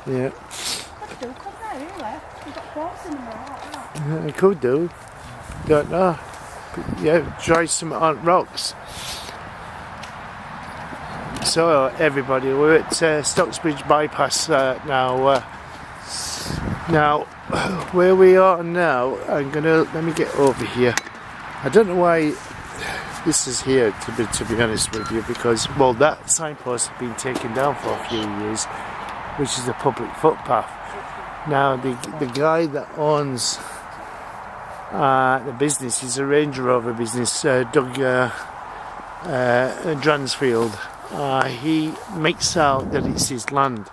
Yeah. Could do, couldn't they, really? You've got boats in them like that. Yeah, it could do. Don't know. But yeah, try some on rocks. So everybody, we're at Stocksbridge Bypass now. Now, where we are now, let me get over here. I don't know why this is here, to be honest with you, because, well, that signpost has been taken down for a few years, which is a public footpath. Now, the guy that owns the business is a Range Rover business, Doug Dransfield. He makes out that it's his land.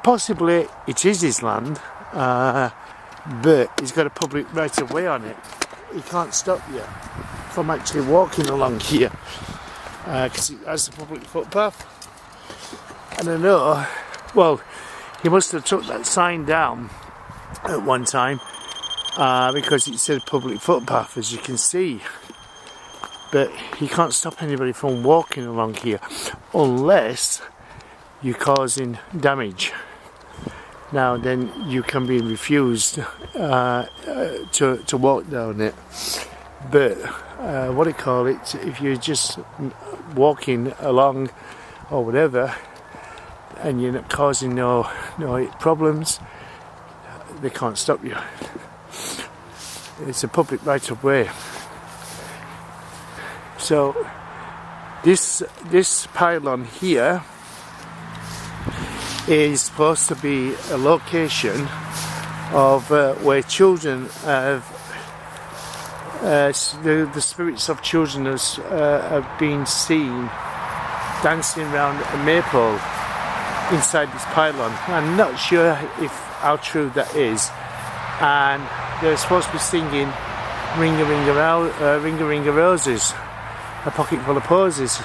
Possibly it is his land, but he's got a public right of way on it. He can't stop you from actually walking along here because it has a public footpath. And I know, well, he must have took that sign down at one time because it said public footpath, as you can see. But he can't stop anybody from walking along here unless you're causing damage. Now then you can be refused to walk down it. But what do you call it, if you're just walking along or whatever and you're not causing no problems, they can't stop you. It's a public right of way. So this pylon here is supposed to be a location of where children have the spirits of children have been seen dancing around a maypole inside this pylon. I'm not sure how true that is, and they're supposed to be singing "Ring a ring a ring a ring a roses," a pocket full of posies.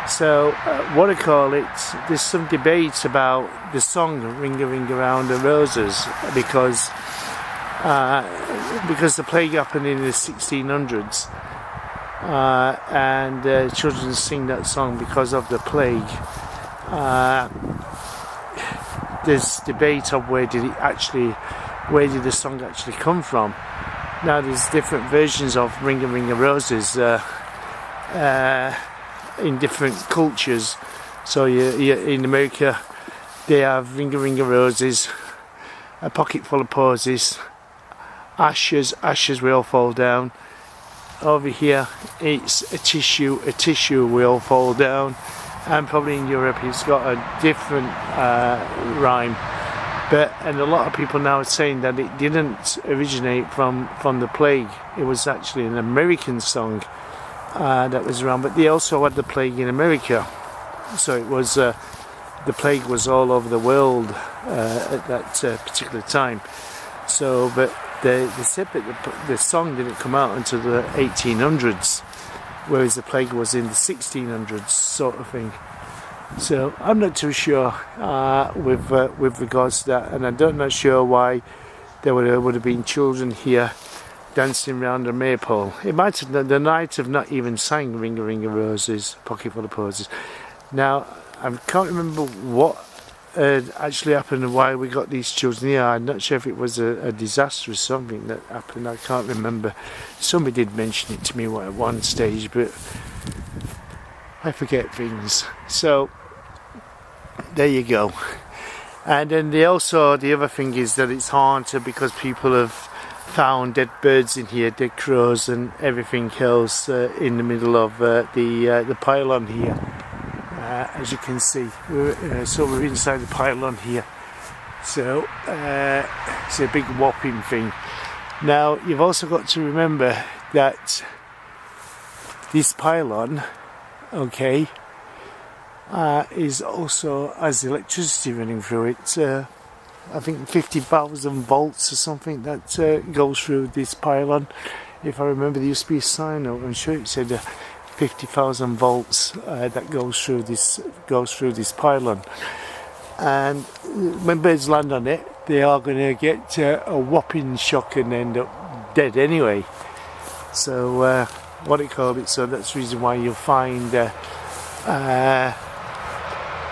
So what I call it, there's some debate about the song "Ring a ring around the roses" because the plague happened in the 1600s, and children sing that song because of the plague. There's debate of where did the song actually come from. Now there's different versions of "Ring a ring a roses" in different cultures. So in America they have "Ring a ring a roses," a pocket full of posies, ashes will fall down. Over here it's a tissue will fall down, and probably in Europe it's got a different rhyme. And a lot of people now are saying that it didn't originate from the plague. It was actually an American song that was around, but they also had the plague in America. So it was the plague was all over the world at that particular time. So, but they said that the song didn't come out until the 1800s, whereas the plague was in the 1600s, sort of thing. So I'm not too sure with regards to that, and I'm not sure why there would have been children here dancing around a maypole. It might have, the night have not even sang "Ring a ring a roses," pocket full of posies. Now I can't remember what actually happened and why we got these children here. I'm not sure if it was a disaster or something that happened. I can't remember. Somebody did mention it to me at one stage, but I forget things. So there you go. And then the other thing is that it's haunted because people have found dead birds in here, dead crows and everything else in the middle of the pylon here. As you can see, we're inside the pylon here. So it's a big whopping thing. Now you've also got to remember that this pylon, okay, is also has electricity running through it. I think 50,000 volts or something that goes through this pylon. If I remember, there used to be a sign out, I'm sure it said 50,000 volts that goes through this pylon. And when birds land on it, they are going to get a whopping shock and end up dead anyway. So what it called it. So that's the reason why you'll find there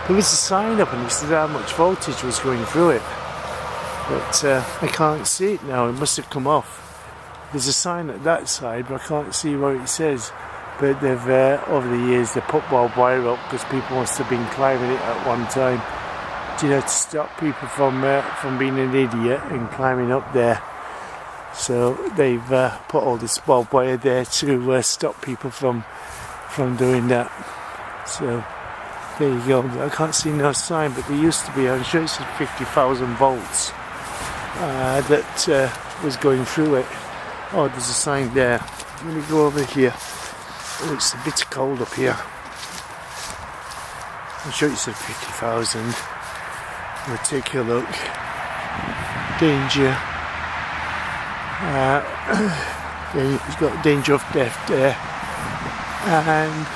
was a sign up and it said how much voltage was going through it. But I can't see it now. It must have come off. There's a sign at that side, but I can't see what it says. But they've over the years they put barbed wire up because people must have been climbing it at one time. To stop people from being an idiot and climbing up there. So they've put all this barbed wire there to stop people from doing that. So there you go. I can't see no sign, but there used to be. I'm sure it said 50,000 volts that was going through it. Oh, there's a sign there. Let me go over here. Oh, it's a bit cold up here. I'm sure it said 50,000. We'll take a look. Danger. It's got danger of death there. And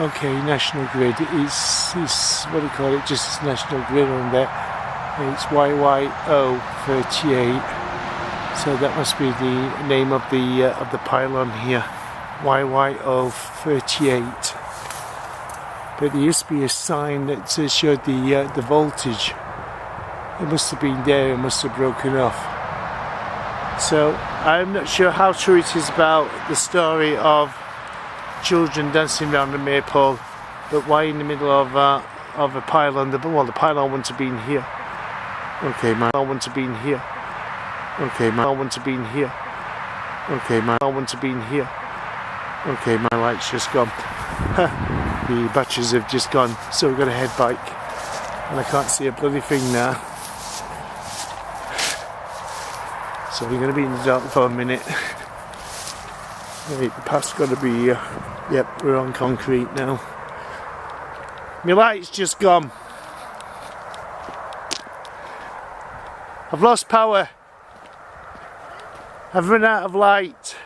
okay, National Grid is what do you call it? Just National Grid on there. It's YYO38. So that must be the name of the pylon here. YYO38. But there used to be a sign that showed the voltage. It must have been there, it must have broken off. So I'm not sure how true it is about the story of children dancing around the maypole, but why in the middle of a pylon? The pylon wouldn't have been here. Okay, my pylon wouldn't have been here. Okay, my pylon wouldn't have been here. Okay, my pylon wouldn't have been here. Okay, my light's just gone. The batteries have just gone, so we've got a head bike and I can't see a bloody thing now. So we're going to be in the dark for a minute. Right, the path's got to be here. Yep, we're on concrete now. My light's just gone. I've lost power. I've run out of light.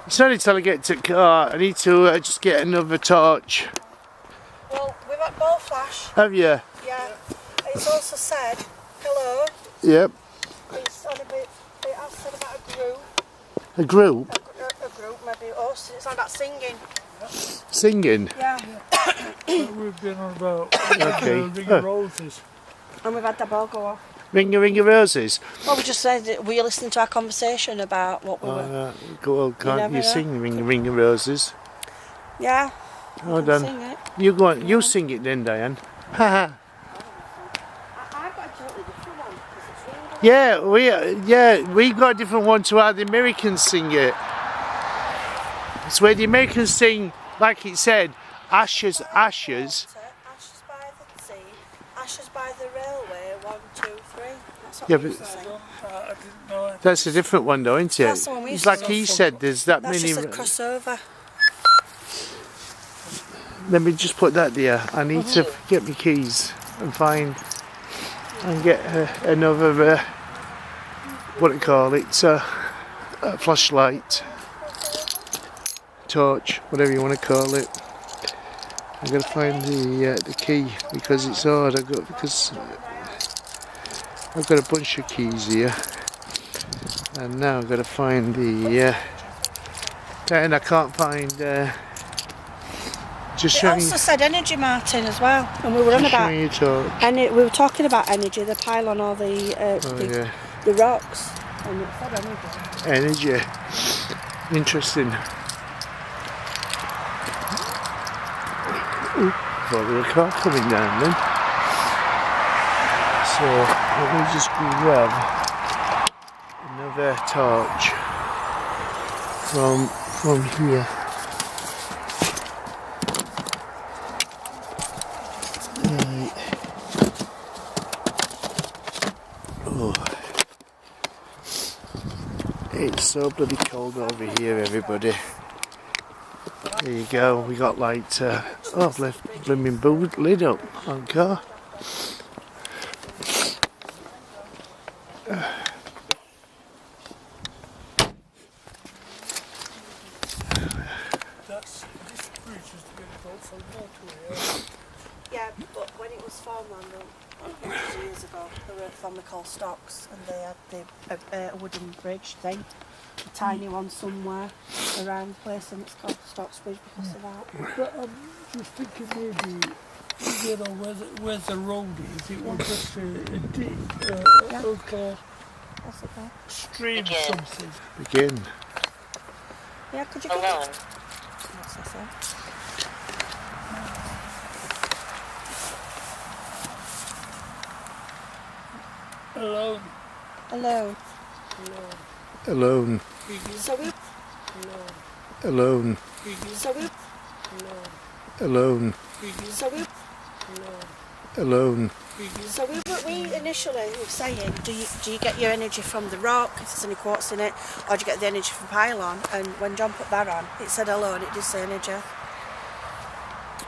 It's only till I get to the car. I need to just get another torch. Well, we've had ball flash. Have you? Yeah. It's also said hello. Yep. It's on a bit. It has said about a group. A group? A group, maybe us. It's on about singing. Singing? Yeah. We've been on about okay. roses. And we've had the ball go off. Ring a roses? Well, we just said, were you listening to our conversation about what we were... Well, can't you sing ring a roses? Yeah. Hold on. Sing it. You go on, you sing it then, Diane. Haha. I've got a totally different one. Because it's we've got a different one to how the Americans sing it. It's where the Americans sing, like it said, ashes, ashes. Ashes by the sea, ashes by the railway, 1, 2, 3. That's what Yeah, we but used to sing. I didn't know it. That's a different one though, isn't it? That's the one we used It's to like sing. he said, there's that That's many... just a crossover. Let me just put that there. I need to get my keys and find and get another what do you call it? A flashlight, torch, whatever you want to call it. I'm gonna find the key because it's hard. I've got a bunch of keys here, and now I've got to find the. And I can't find. Just It showing. also said energy, Martin, as well, and we were on about. You torch. And we were talking about energy, the pylon or the rocks, and it said energy. Energy. Interesting. Ooh, thought there was a car coming down then. So let me just grab another torch from here. Right. Oh. It's so bloody cold over here, everybody. There you go, we got light. I've left blooming lid up on the car. from motorway. Yeah, but when it was formed hundreds of years ago, there were a family called Stocks, and they had a wooden bridge thing, a tiny one somewhere around the place, and it's called Stocksbridge because of that. But I'm just thinking maybe, you know, where the road is, it was just a deep, What's it called? stream Begin. something. Begin. Yeah, could you get Alone. it? What's this then? Alone. Alone. Alone. So we, Alone. so we, Alone. so we, Alone. so we initially were saying, do you get your energy from the rock, if there's any quartz in it, or do you get the energy from pylon? And when John put that on, it said alone, it did say energy.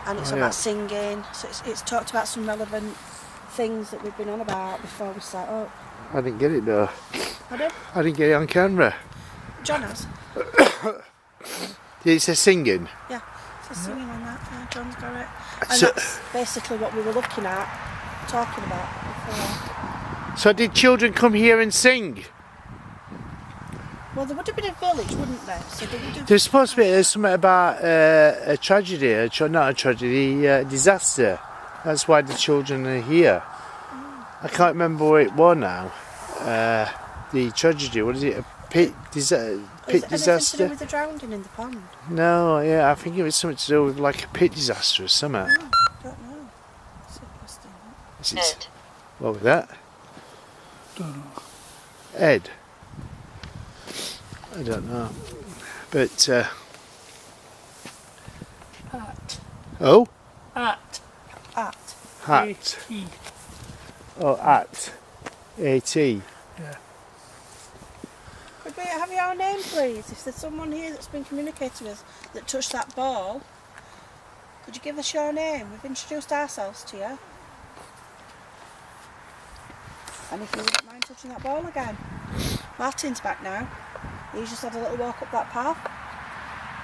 And it's about singing, so it's talked about some relevant things that we've been on about before we set up. I didn't get it though. Pardon? I didn't get it on camera. John has? Did it say singing? Yeah, it says singing on that, yeah, John's got it. And So- that's basically what we were looking at, talking about before. So did children come here and sing? Well, there would have been a village, wouldn't there? So they would have... There's supposed to be something about a tragedy, not a tragedy, disaster. That's why the children are here. I can't remember what it was now. The tragedy, what is it? A pit, Is it anything to disaster? do with the drowning in the pond? No, yeah, I think it was something to do with like a pit disaster or something. Oh, don't know. It's interesting. Is it, Ed. what was that? Don't know. Ed? I don't know. But, At. oh? At. At. Hat. A-T. Oh, at. A-T. Yeah. Could we have your name, please? If there's someone here that's been communicating with us that touched that ball, could you give us your name? We've introduced ourselves to you. And if you wouldn't mind touching that ball again. Martin's back now. He's just had a little walk up that path.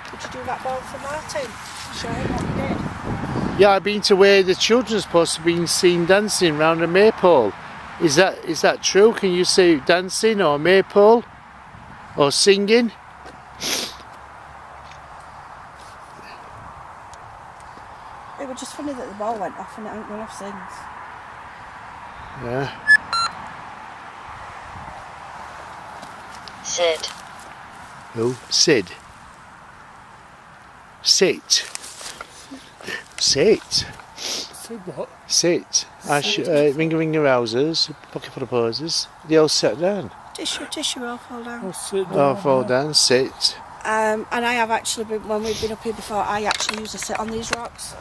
Could you do that ball for Martin? Show him what you did. Yeah, I've been to where the children's supposed to be seen dancing round a maypole. Is that true? Can you see dancing or maypole? Or singing? It was just funny that the ball went off and it ain't gone off since. Yeah. Sit. Who? Sid. Sit. Sit. Say what? Sit. Ash, ringer rousers, pocket full of poses. They all sat down. Tissue all fall down. I'll sit down. Oh, fall down, sit. And I have actually been, when we've been up here before, I actually used to sit on these rocks.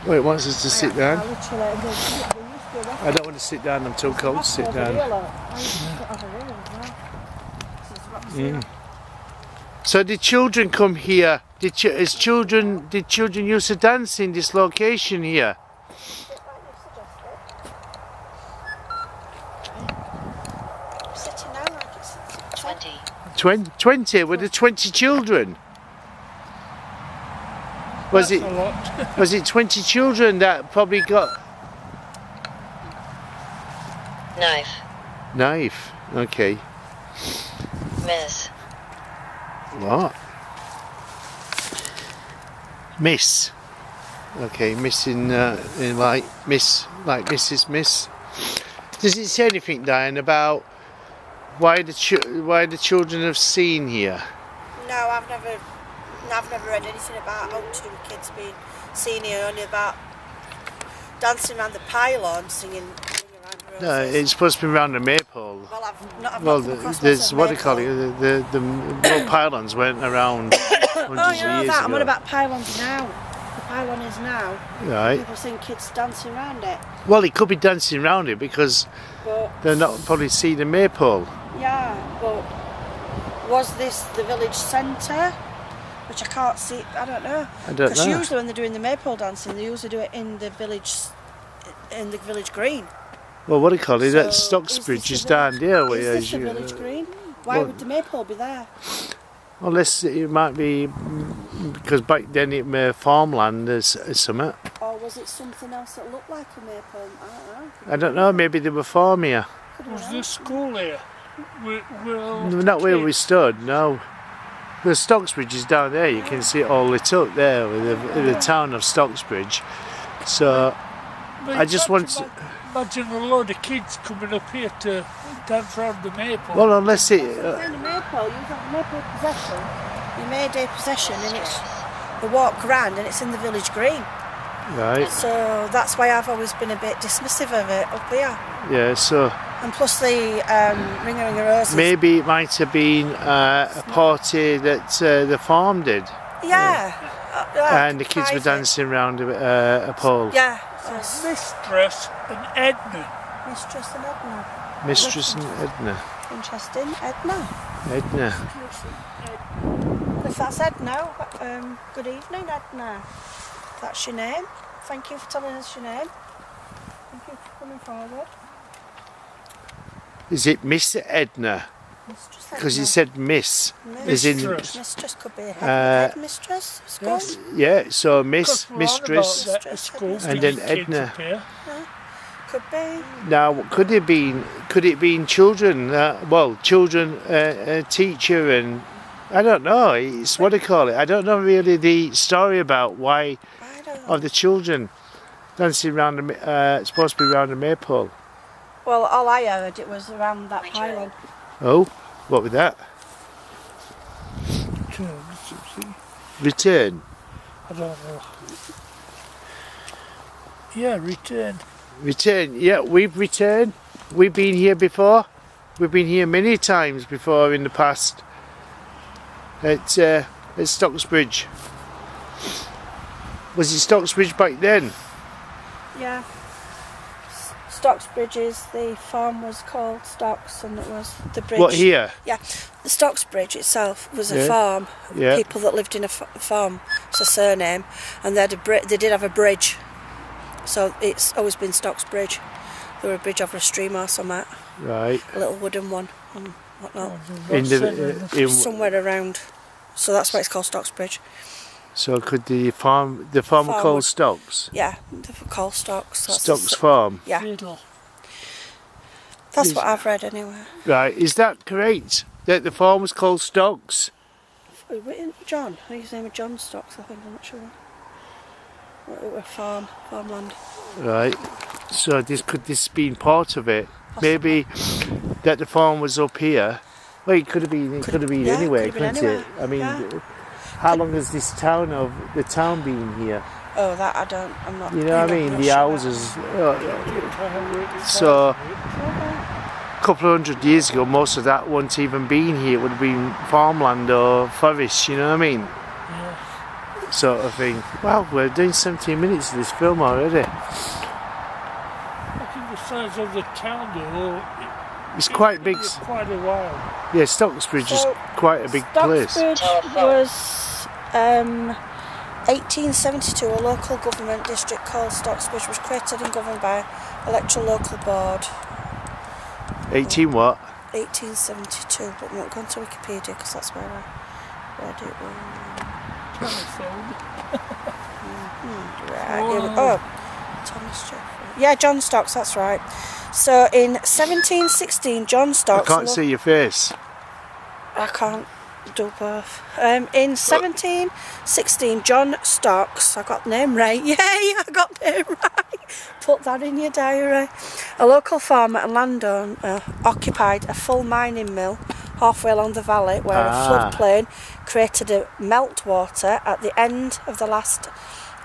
Oh, it wants us to sit I down. literally, there used to be a rock I don't want to sit down, I'm too cold to sit over here, down. look. I used to sit over here as well. So there's rocks here. So did children come here? Did children used to dance in this location here? I'm sitting now like it's 20. 20? Were there 20 children? Was That's it a lot. was it 20 children that probably got Knife. knife? Okay. Miss. What? Miss. Okay, missing in like miss, like Mrs. Miss. Does it say anything, Diane, about why the children have seen here? No, I've never read anything about how two kids being seen here, only about dancing around the pylon, singing around roses. No, it's supposed to be around the maypole. Well, I've not Well, come across there's myself what they call maypole. it. The old pylons weren't around hundreds Oh, you know of years that. ago. And what about pylons now? The pylon is now. Right. People seeing kids dancing around it. Well, he could be dancing around it because But they're not probably see the maypole. yeah, but was this the village centre? Which I can't see. I don't know. I don't Because know. usually when they're doing the maypole dancing, they usually do it in the village green. Well, what do you call it? That So, Stocksbridge is is this the down village- there. Where Is this the you- village green? Why well- would the maypole be there? Unless it might be because back then it were farmland as something. Or was it something else that looked like a maple? I don't know. Maybe they were farm here. Was the school here? Well, Not where we stood. No. The Stocksbridge is down there. You can see it all lit up there with the town of Stocksbridge. So I just want to. Imagine a load of kids coming up here to dance around the maple. Well, unless it. Behind the maple, you have maple possession. You May Day possession, and it's the walk round, and it's in the village green. Right. So that's why I've always been a bit dismissive of it up here. Yeah. So. And plus the Ring a Roses. Maybe it might have been a party that the farm did. Yeah. And the kids were dancing around a pole. Yeah. Mistress and Edna. Mistress and Edna. Mistress and Edna. Interesting. Edna. Edna. If that's Edna, good evening, Edna. If that's your name. Thank you for telling us your name. Thank you for coming forward. Is it Miss Edna? Mistress Because Edna. you said Miss. As in, Mistress could be a head mistress. School. Yes. yeah, so Miss, Because we're on Mistress. about that at school, And these then kids Edna. up here. Could be. Now, could it been children? Children, teacher, and I don't know. It's what do you call it? I don't know really the story about why I don't know. of the children dancing around supposed to be around the maypole. Well, all I heard it was around that pylon. Oh, what with that? Return. I don't know. Yeah, return. Return. Yeah, we've returned. We've been here before. We've been here many times before in the past. At Stocksbridge. Was it Stocksbridge back then? Yeah. Stocksbridge is the farm was called Stocks, and it was the bridge. What here? Yeah, the Stocksbridge itself was a Yeah. farm. Yeah. People that lived in a farm. It's a surname, and they did have a bridge. So it's always been Stocksbridge. There were a bridge over a stream or something, Right. a little wooden one and whatnot, somewhere around. So that's why it's called Stocksbridge. So could the farm called would- Stocks? Yeah, they're called Stocks. That's Stocks Farm. Yeah, Fiddle. that's what I've read anyway. Right. Is that correct? That the farm was called Stocks? John, I think his name was John Stocks, I think, I'm not sure. It was farmland. Right. So could this been part of it? Maybe that the farm was up here. Well, it could have been. It could have been Yeah, anywhere, could have been couldn't it? anywhere, I mean, yeah. how long has the town been here? Oh, that I'm not. You know what I mean? not The sure. houses. So a couple of hundred years ago, most of that wouldn't even been here. It would have been farmland or forest. You know what I mean? Yeah. Sort of thing. Wow, we're doing 17 minutes of this film already. Look at the size of the town though. It's quite big. It's quite a while. Yeah, Stocksbridge is So, quite a big place. Stocksbridge was 1872. A local government district called Stocksbridge was created and governed by electoral local board. 18 what? 1872, but I'm not going to Wikipedia because that's where I read it. Telephone. Right, here we go. Thomas Jeffrey. Yeah, John Stocks, that's right. So in 1716, John I Stocks. can't see your face. I can't do both. In 1716, John Stocks, I got the name right. Yay, I got the name right. Put that in your diary. A local farmer and landowner occupied a full mining mill halfway along the valley where a floodplain created a meltwater at the end of the last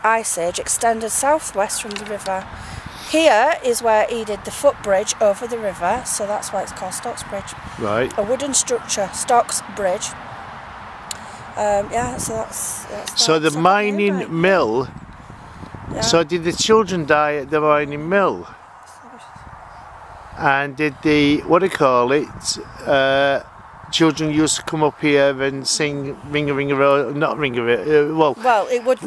ice age extended southwest from the river. Here is where he did the footbridge over the river, so that's why it's called Stocksbridge. Right. A wooden structure, Stocksbridge. Yeah, so that's So the that's that name, mining right? mill. Yeah. So did the children die at the mining mill? And did the children used to come up here and sing Ring a Ring a Rose, not Ring a Well, it would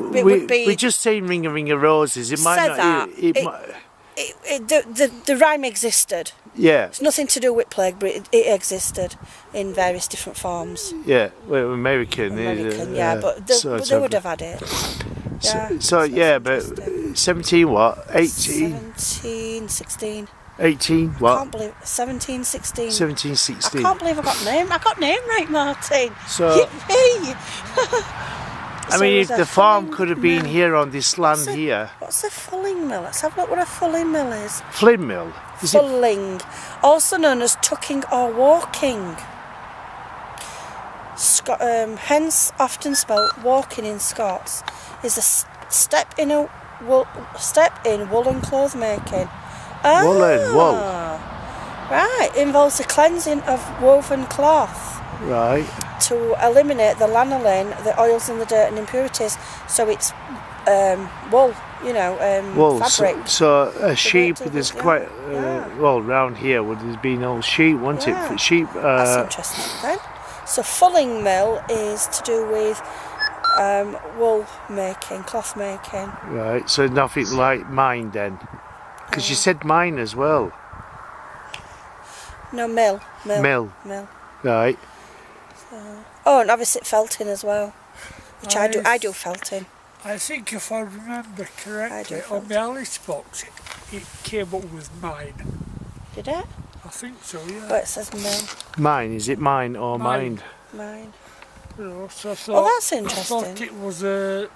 be. we're just saying Ring a Ring a Roses. It might Said not. that. It might, the rhyme existed. Yeah. It's nothing to do with plague, but it existed in various different forms. Yeah, well, American, yeah, but they would have had it. Yeah. So yeah, but 17 what? 18? 17, 16. 18 I what? can't believe 17, 16. 17, 16. I can't believe I got name right, Martin. So Yippee! I mean, if the farm could have been here on this land here. What's a fulling mill? Let's have a look what a fulling mill is. Flynn mill. Is it? Fulling, also known as tucking or walking. Hence often spelt walking in Scots, is a step in woolen cloth making. Woolen, wool. Right, involves the cleansing of woven cloth. Right. To eliminate the lanolin, the oils and the dirt and impurities. So it's wool, Wool. fabric. So a sheep, there's yeah, quite, yeah. well, round here would have been all sheep, wasn't Yeah. it? Sheep. That's interesting then. So fulling mill is to do with wool making, cloth making. Right, so nothing like mine then. Because you said mine as well. No, mill. Mill. Right. Oh, and obviously felting as well, which I do felting. I think if I remember correctly, I on the Alice box, it came up with mine. Did it? I think so, yeah. But it says mill. Mine, is it mine or Mine. Mine. You know, so I thought, Oh, that's I interesting. thought it was a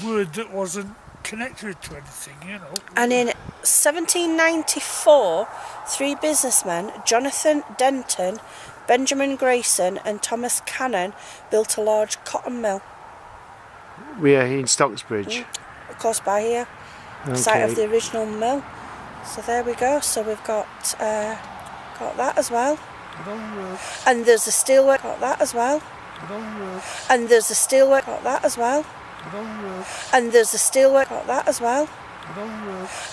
word that wasn't connected to anything, And in 1794, 3 businessmen, Jonathan Denton, Benjamin Grayson and Thomas Cannon, built a large cotton mill. We are here in Stocksbridge. Close by here, site of the original mill. So there we go. So we've got that as well. And there's the steelwork. Got that as well. And there's the steelwork. Got that as well. And there's the steelwork. Got that as well.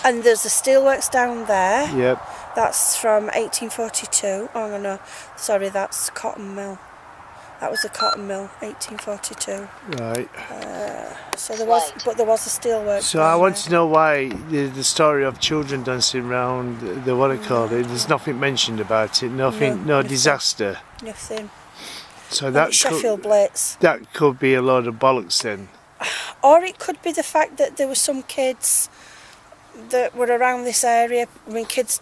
And there's the steelworks down there. Yep. That's from 1842. Oh no, sorry, that's cotton mill. That was a cotton mill, 1842. Right. So there was a steelworks. So I want to know why the story of children dancing around the what I call it. There's nothing mentioned about it. Nothing. No disaster. Nothing. So that Sheffield Blitz. That could be a load of bollocks then. Or it could be the fact that there were some kids that were around this area. I mean, kids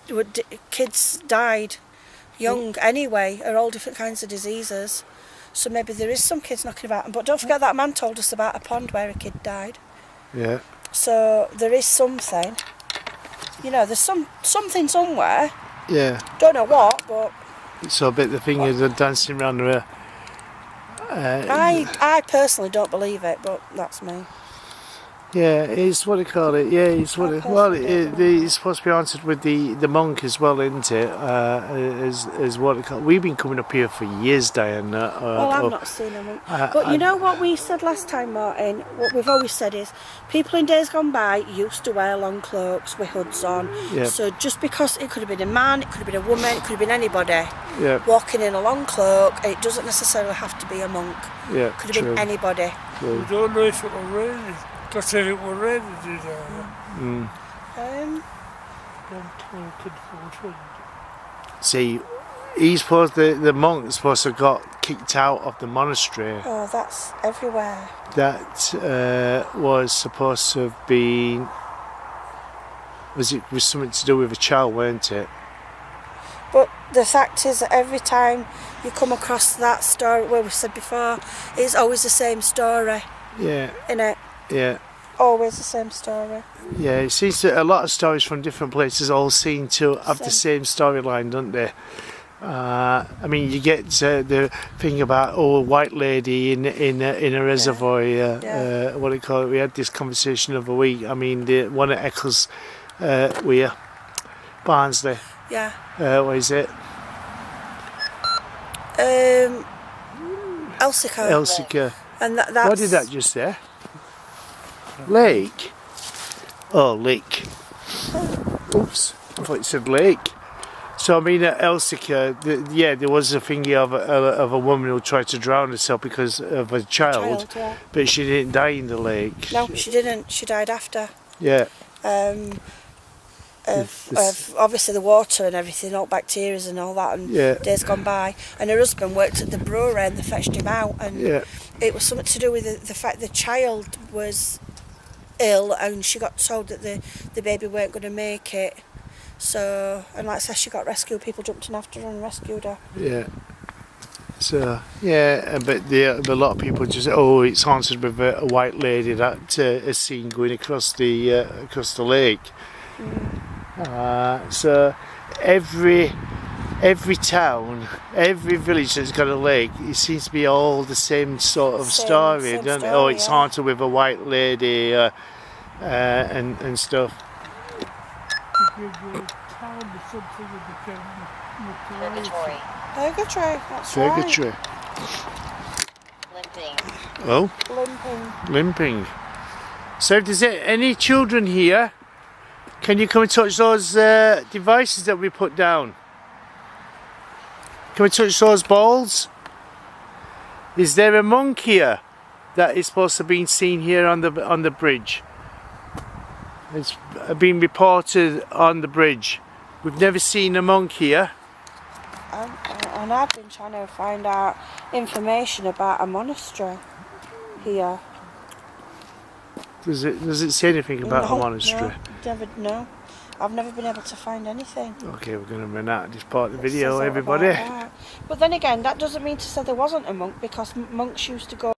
died young anyway, or all different kinds of diseases. So maybe there is some kids knocking about. But don't forget that man told us about a pond where a kid died. Yeah. So there is something. There's something somewhere. Yeah. Don't know what, but So I bet the thing is they're dancing around the. I personally don't believe it, but that's me. Yeah, it's what they call it. Yeah, it's what. It's supposed to be answered with the monk as well, isn't it? Is what they call. We've been coming up here for years, Diane. Well, I've not seen a monk. But you know what we said last time, Martin? What we've always said is, people in days gone by used to wear long cloaks with hoods on. Yeah. So just because it could have been a man, it could have been a woman, it could have been anybody walking in a long cloak, and it doesn't necessarily have to be a monk. Yeah, Could have been anybody. True. We don't know if it were raining. Because if it were raining, See, he's supposed the monk's supposed to have got kicked out of the monastery. Oh, that's everywhere. That was supposed to have been. Was something to do with a child, weren't it? But the fact is that every time you come across that story, where we said before, it's always the same story. Yeah. Innit? Yeah. Always the same story. Yeah, it seems that a lot of stories from different places all seem to have the same storyline, don't they? I mean, you get the thing about a white lady in a reservoir. What do you call it? We had this conversation the other week. I mean, the one at Eccles, Barnsley. Yeah. What is it? Elsica. And that's... What did that just say? Lake? Oh, lake. Oops, I thought it said lake. So I mean, at Elsica, there was a thing of a woman who tried to drown herself because of a child, but she didn't die in the lake. No, she didn't. She died after. Yeah. of obviously the water and everything, all bacteria and all that, and days gone by. And her husband worked at the brewery and they fetched him out, and it was something to do with the fact the child was ill and she got told that the baby weren't going to make it. So, and like I said, she got rescued, people jumped in after her and rescued her. Yeah. So, but a lot of people just, it's answered with a white lady that is seen going across the lake. So every town, every village that's got a lake, it seems to be all the same sort of story, doesn't it? It's haunted with a white lady and stuff. Purgatory, that's right. Purgatory. Limping. Oh? Limping. So if there's any children here, can you come and touch those devices that we put down? Can we touch those balls? Is there a monk here that is supposed to have been seen here on the bridge? It's been reported on the bridge. We've never seen a monk here. And I've been trying to find out information about a monastery here. Does it say anything about a monastery? No, I've never been able to find anything. Okay, we're going to run out of this part of the video, everybody. But then again, that doesn't mean to say there wasn't a monk, because monks used to go